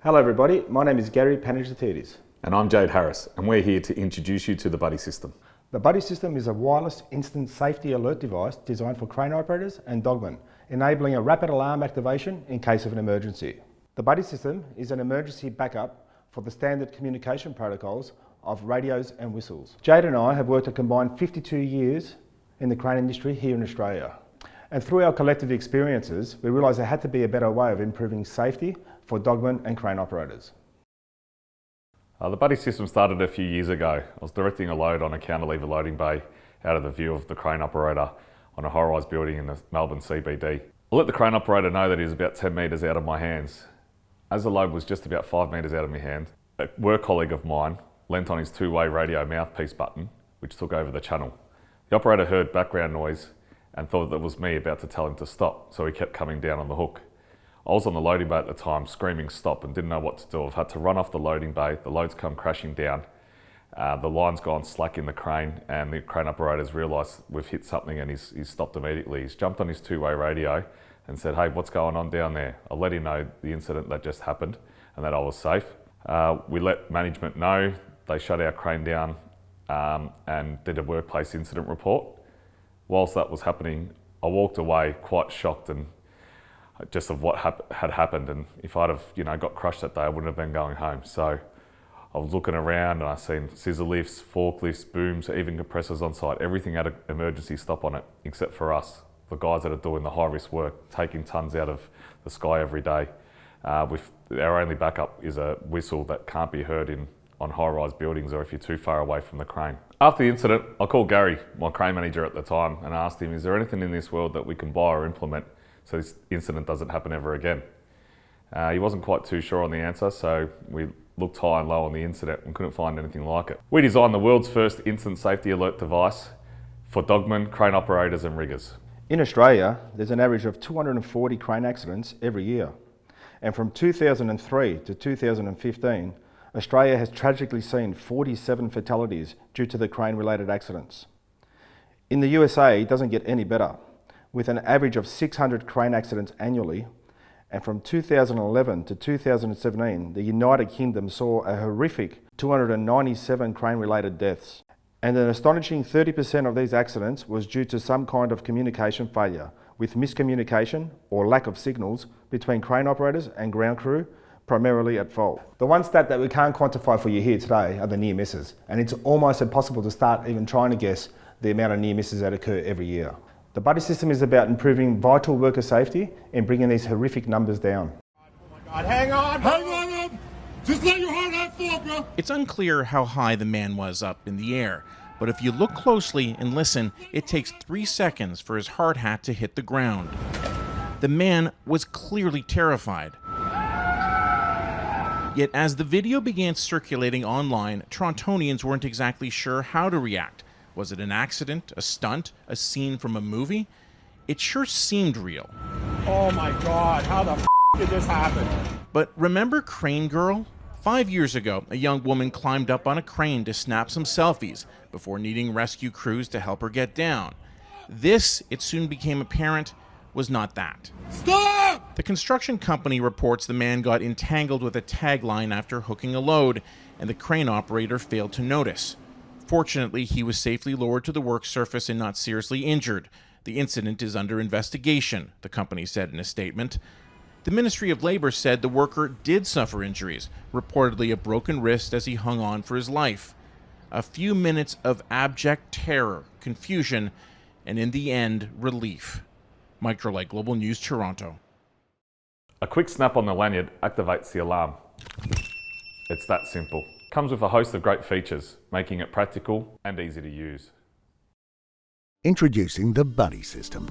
Hello everybody, my name is Gary Panagiotis. And I'm Jade Harris, and we're here to introduce you to the Buddie System. The Buddie System is a wireless instant safety alert device designed for crane operators and dogmen, enabling a rapid alarm activation in case of an emergency. The Buddie System is an emergency backup for the standard communication protocols of radios and whistles. Jade and I have worked a combined 52 years in the crane industry here in Australia. And through our collective experiences, we realised there had to be a better way of improving safety for dogmen and crane operators. The Buddie System started a few years ago. I was directing a load on a counterlever loading bay out of the view of the crane operator on a high-rise building in the Melbourne CBD. I let the crane operator know that he was about 10 metres out of my hands. As the load was just about 5 metres out of my hand, a work colleague of mine leant on his two-way radio mouthpiece button, which took over the channel. The operator heard background noise and thought that it was me about to tell him to stop, so he kept coming down on the hook. I was on the loading bay at the time, screaming stop, and didn't know what to do. I've had to run off the loading bay, the load's come crashing down, the line's gone slack in the crane, and the crane operator's realised we've hit something, and he's stopped immediately. He's jumped on his two-way radio and said, "Hey, what's going on down there?" I let him know the incident that just happened and that I was safe. We let management know. They shut our crane down and did a workplace incident report. Whilst that was happening, I walked away quite shocked and just of what had happened, and if I'd have got crushed that day, I wouldn't have been going home. So I was looking around and I seen scissor lifts, forklifts, booms, even compressors on site. Everything had an emergency stop on it, except for us, the guys that are doing the high risk work, taking tons out of the sky every day. Our only backup is a whistle that can't be heard on high-rise buildings or if you're too far away from the crane. After the incident, I called Gary, my crane manager at the time, and asked him, is there anything in this world that we can buy or implement so this incident doesn't happen ever again? He wasn't quite too sure on the answer, so we looked high and low on the incident and couldn't find anything like it. We designed the world's first instant safety alert device for dogmen, crane operators and riggers. In Australia, there's an average of 240 crane accidents every year. And from 2003 to 2015, Australia has tragically seen 47 fatalities due to the crane-related accidents. In the USA, it doesn't get any better, with an average of 600 crane accidents annually, and from 2011 to 2017, the United Kingdom saw a horrific 297 crane-related deaths. And an astonishing 30% of these accidents was due to some kind of communication failure, with miscommunication or lack of signals between crane operators and ground crew, primarily at fault. The one stat that we can't quantify for you here today are the near misses, and it's almost impossible to start even trying to guess the amount of near misses that occur every year. The Buddie System is about improving vital worker safety and bringing these horrific numbers down. Oh my God, hang on! Just let your heart out fall, bro! It's unclear how high the man was up in the air, but if you look closely and listen, it takes 3 seconds for his hard hat to hit the ground. The man was clearly terrified. Yet as the video began circulating online, Torontonians weren't exactly sure how to react. Was it an accident, a stunt, a scene from a movie? It sure seemed real. Oh my God, how the did this happen? But remember Crane Girl? 5 years ago, a young woman climbed up on a crane to snap some selfies before needing rescue crews to help her get down. This, it soon became apparent, was not that. Stop! The construction company reports the man got entangled with a tagline after hooking a load, and the crane operator failed to notice. Fortunately, he was safely lowered to the work surface and not seriously injured. The incident is under investigation, the company said in a statement. The Ministry of Labour said the worker did suffer injuries, reportedly a broken wrist as he hung on for his life. A few minutes of abject terror, confusion, and in the end, relief. Mike Drolite, Global News, Toronto. A quick snap on the lanyard activates the alarm. It's that simple. Comes with a host of great features, making it practical and easy to use. Introducing the Buddie System,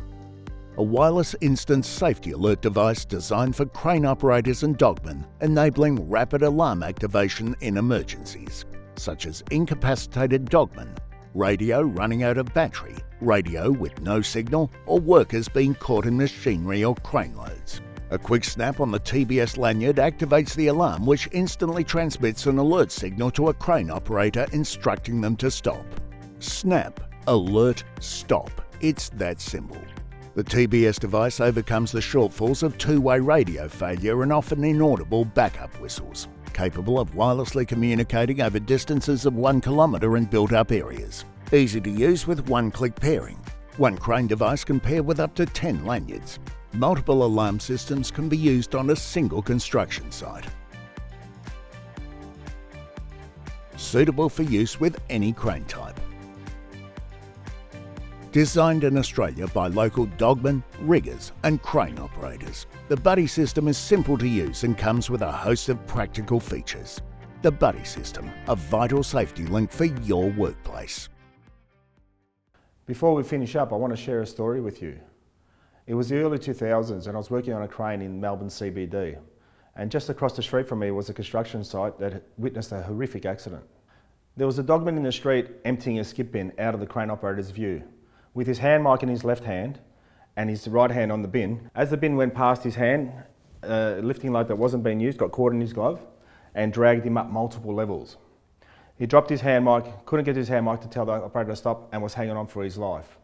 a wireless instant safety alert device designed for crane operators and dogmen, enabling rapid alarm activation in emergencies, such as incapacitated dogmen, radio running out of battery, radio with no signal, or workers being caught in machinery or crane loads. A quick snap on the TBS lanyard activates the alarm, which instantly transmits an alert signal to a crane operator instructing them to stop. Snap, alert, stop. It's that simple. The TBS device overcomes the shortfalls of two-way radio failure and often inaudible backup whistles, capable of wirelessly communicating over distances of 1 kilometre in built-up areas. Easy to use with one-click pairing. One crane device can pair with up to 10 lanyards. Multiple alarm systems can be used on a single construction site. Suitable for use with any crane type. Designed in Australia by local dogmen, riggers and crane operators, the Buddie System is simple to use and comes with a host of practical features. The Buddie System, a vital safety link for your workplace. Before we finish up, I want to share a story with you. It was the early 2000s and I was working on a crane in Melbourne CBD. And just across the street from me was a construction site that had witnessed a horrific accident. There was a dogman in the street emptying a skip bin out of the crane operator's view, with his hand mic in his left hand and his right hand on the bin. As the bin went past his hand, a lifting load that wasn't being used got caught in his glove and dragged him up multiple levels. He dropped his hand mic, couldn't get his hand mic to tell the operator to stop, and was hanging on for his life.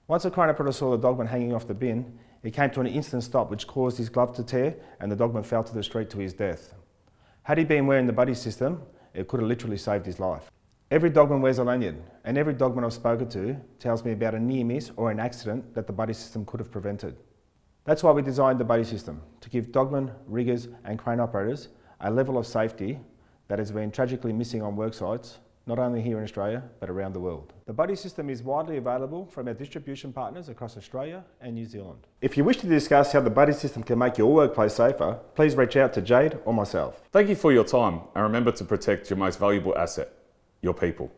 Once the crane operator saw the dogman hanging off the bin, he came to an instant stop which caused his glove to tear and the dogman fell to the street to his death. Had he been wearing the Buddie System, it could have literally saved his life. Every dogman wears a lanyard, and every dogman I've spoken to tells me about a near miss or an accident that the Buddie System could have prevented. That's why we designed the Buddie System, to give dogmen, riggers and crane operators a level of safety that has been tragically missing on work sites, not only here in Australia, but around the world. The Buddie System is widely available from our distribution partners across Australia and New Zealand. If you wish to discuss how the Buddie System can make your workplace safer, please reach out to Jade or myself. Thank you for your time, and remember to protect your most valuable asset, your people.